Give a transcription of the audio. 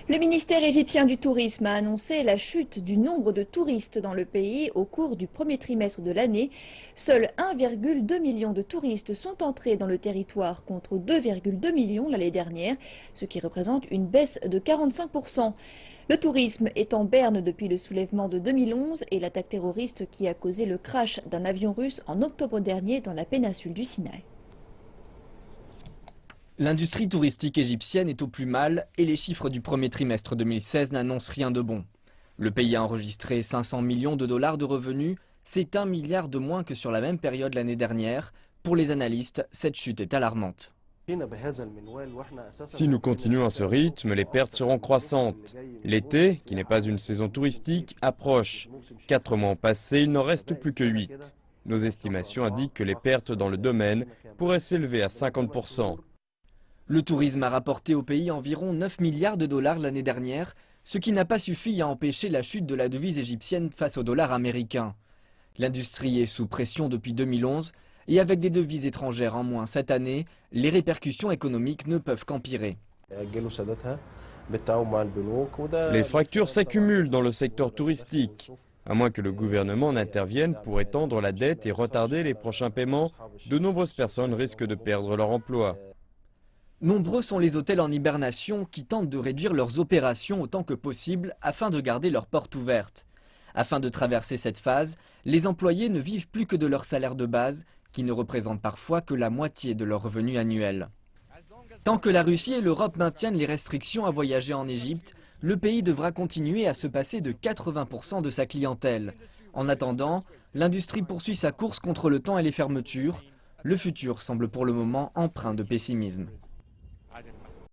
Le ministère égyptien du Tourisme a annoncé la chute du nombre de touristes dans le pays au cours du premier trimestre de l'année. Seuls 1,2 million de touristes sont entrés dans le territoire contre 2,2 millions l'année dernière, ce qui représente une baisse de 45%. Le tourisme est en berne depuis le soulèvement de 2011 et l'attaque terroriste qui a causé le crash d'un avion russe en octobre dernier dans la péninsule du Sinaï. L'industrie touristique égyptienne est au plus mal et les chiffres du premier trimestre 2016 n'annoncent rien de bon. Le pays a enregistré 500 millions de dollars de revenus, c'est 1 milliard de moins que sur la même période l'année dernière. Pour les analystes, cette chute est alarmante. Si nous continuons à ce rythme, les pertes seront croissantes. L'été, qui n'est pas une saison touristique, approche. 4 mois ont passé, il n'en reste plus que 8. Nos estimations indiquent que les pertes dans le domaine pourraient s'élever à 50%. Le tourisme a rapporté au pays environ 9 milliards de dollars l'année dernière, ce qui n'a pas suffi à empêcher la chute de la devise égyptienne face au dollar américain. L'industrie est sous pression depuis 2011 et avec des devises étrangères en moins cette année, les répercussions économiques ne peuvent qu'empirer. Les fractures s'accumulent dans le secteur touristique. À moins que le gouvernement n'intervienne pour étendre la dette et retarder les prochains paiements, de nombreuses personnes risquent de perdre leur emploi. Nombreux sont les hôtels en hibernation qui tentent de réduire leurs opérations autant que possible afin de garder leurs portes ouvertes. Afin de traverser cette phase, les employés ne vivent plus que de leur salaire de base, qui ne représente parfois que la moitié de leur revenu annuel. Tant que la Russie et l'Europe maintiennent les restrictions à voyager en Égypte, le pays devra continuer à se passer de 80% de sa clientèle. En attendant, l'industrie poursuit sa course contre le temps et les fermetures. Le futur semble pour le moment empreint de pessimisme.